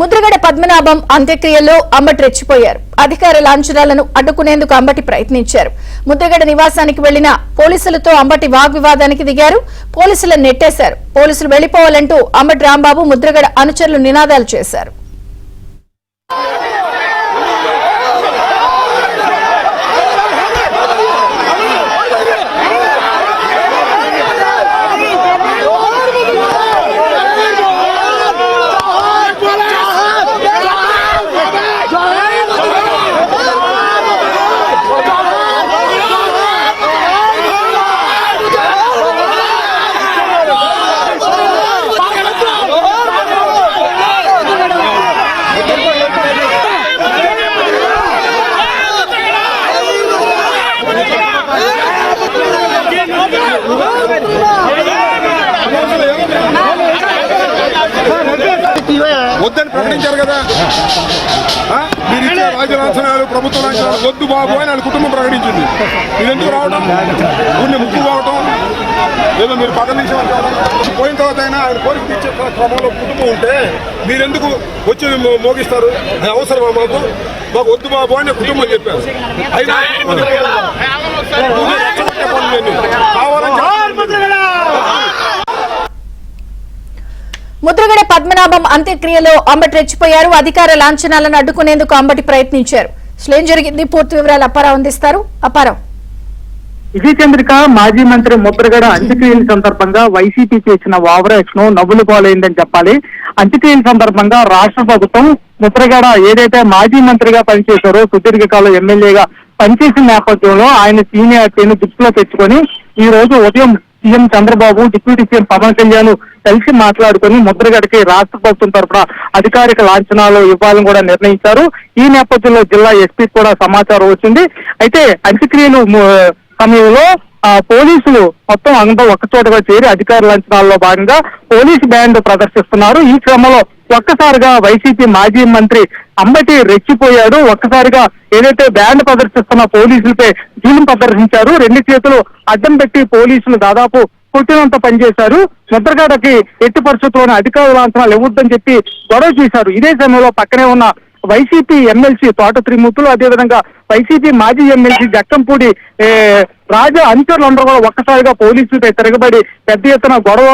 ముద్రగడ పద్మనాభం అంత్యక్రియల్లో అంబటి రెచ్చిపోయారు. అధికార లాంఛనాలను అడ్డుకునేందుకు అంబటి ప్రయత్నించారు. ముద్రగడ నివాసానికి వెళ్లిన పోలీసులతో అంబటి వాగ్వివాదానికి దిగారు. పోలీసులను నెట్టేశారు. పోలీసులు వెళ్లిపోవాలంటూ అంబటి రాంబాబు ముద్రగడ అనుచరులు నినాదాలు చేశారు. వద్దని ప్రకటించారు కదా, మీరు ఇచ్చే రాజలాంఛనాలు ప్రభుత్వ లాంఛనాలు వద్దు బాబు అని వాళ్ళ కుటుంబం ప్రకటించింది. మీరు ఎందుకు రావడం, ఊరిని ముక్కు కావటం, ఏదో మీరు పదవి నుంచి పోయిన తర్వాత అయినా ఆయన కోరిక తీర్చే క్రమంలో కుటుంబం ఉంటే మీరెందుకు వచ్చి మోగిస్తారు? అవసరమా మాకు? మాకు వద్దు బాబు అని కుటుంబం చెప్పారు. అయినా ముద్రగడ పద్మనాభం అంత్యక్రియలో అంబటి రెచ్చిపోయారు. అధికార లాంఛనాలను అడ్డుకునేందుకు అంబటి ప్రయత్నించారు. ఏం జరిగింది, పూర్తి వివరాలు అప్పారావు అందిస్తారు. అప్పారావు. విజయ చంద్రిక మాజీ మంత్రి ముద్రగడ అంత్యక్రియల సందర్భంగా వైసీపీ చేసిన ఓవరాక్షన్ నవ్వులు పాలైందని చెప్పాలి. అంత్యక్రియల సందర్భంగా రాష్ట్ర ప్రభుత్వం ముద్రగడ ఏదైతే మాజీ మంత్రిగా పనిచేశారో, సుదీర్ఘకాలం ఎమ్మెల్యేగా పనిచేసిన నేపథ్యంలో ఆయన సీనియారిటీని దృష్టిలో పెట్టుకుని ఈ రోజు ఉదయం CM Chandrababu, deputy CM Pawan Kalyan కలిసి మాట్లాడుకుని ముద్రగడకి రాష్ట్ర ప్రభుత్వం తరఫున అధికారిక లాంఛనాలు ఇవ్వాలని కూడా నిర్ణయించారు. ఈ నేపథ్యంలో జిల్లా ఎస్పీ కూడా సమాచారం వచ్చింది. అయితే అంత్యక్రియలు సమయంలో పోలీసులు మొత్తం అంతా ఒక్కచోటగా చేరి అధికార లాంఛనాల్లో భాగంగా పోలీసు బ్యాండ్ ప్రదర్శిస్తున్నారు. ఈ క్రమంలో ఒక్కసారిగా వైసీపీ మాజీ మంత్రి అంబటి రెచ్చిపోయాడు. ఒక్కసారిగా ఏదైతే బ్యాండ్ ప్రదర్శిస్తున్న పోలీసులపై జూలం ప్రదర్శించారు. రెండు చేతులు అడ్డం పెట్టి పోలీసులు దాదాపు కొట్టినంత పనిచేశారు. ముద్రగడకి ఎట్టి పరిస్థితుల్లోనే అధికార లాంఛనాలు ఇవ్వద్దని చెప్పి గొడవ చేశారు. ఇదే సమయంలో పక్కనే ఉన్న వైసీపీ ఎమ్మెల్సీ తోట త్రిమూర్తులు, అదేవిధంగా వైసీపీ మాజీ ఎమ్మెల్సీ జక్కంపూడి రాజా అనుచరులందరూ కూడా ఒక్కసారిగా పోలీసులపై తిరగబడి పెద్ద ఎత్తున గొడవ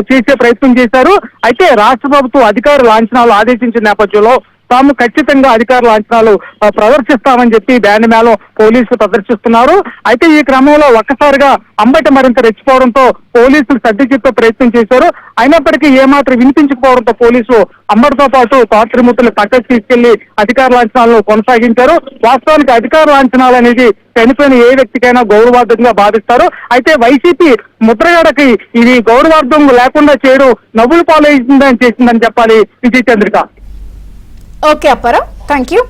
చేసే ప్రయత్నం చేశారు. అయితే రాష్ట్ర ప్రభుత్వం అధికార లాంఛనాలు ఆదేశించిన నేపథ్యంలో తాము ఖచ్చితంగా అధికార లాంఛనాలు ప్రదర్శిస్తామని చెప్పి బ్యాండ్ మేళం పోలీసులు ప్రదర్శిస్తున్నారు. అయితే ఈ క్రమంలో ఒక్కసారిగా అంబటి మరింత రెచ్చిపోవడంతో పోలీసులు సర్ది చెప్పే ప్రయత్నం చేశారు. అయినప్పటికీ ఏమాత్రం వినిపించకపోవడంతో పోలీసులు అంబటితో పాటు తోట త్రిమూర్తులు పక్కకు తీసుకెళ్లి అధికార లాంఛనాలను కొనసాగించారు. వాస్తవానికి అధికార లాంఛనాలు అనేది చనిపోయిన ఏ వ్యక్తికైనా గౌరవార్థంగా భావిస్తారు. అయితే వైసీపీ ముద్రగడకి ఇది గౌరవార్థం లేకుండా చేయడం నవ్వులు పాలైందని చేసిందని చెప్పాలి. Vijaya Chandrika. Okay Apparao, thank you.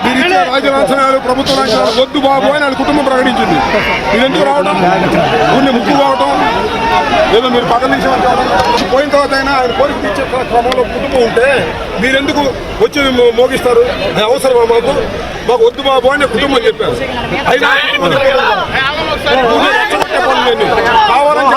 మీరు ఇచ్చే రాజలాంఛనాలు ప్రభుత్వ లాంఛనాలు వద్దు బాబు అని వాళ్ళ కుటుంబం ప్రకటించింది. మీరు ఎందుకు రావడం, ఊరిని ముక్కు కావటం, ఏదో మీరు పదవి నుంచి పోయిన తర్వాత అయినా ఆయన కోరిక తీర్చే క్రమంలో కుటుంబం ఉంటే మీరెందుకు వచ్చి మోగిస్తారు? అవసరమా మాకు? మాకు వద్దు బాబు అని కుటుంబం చెప్పారు. అయినా కావాలని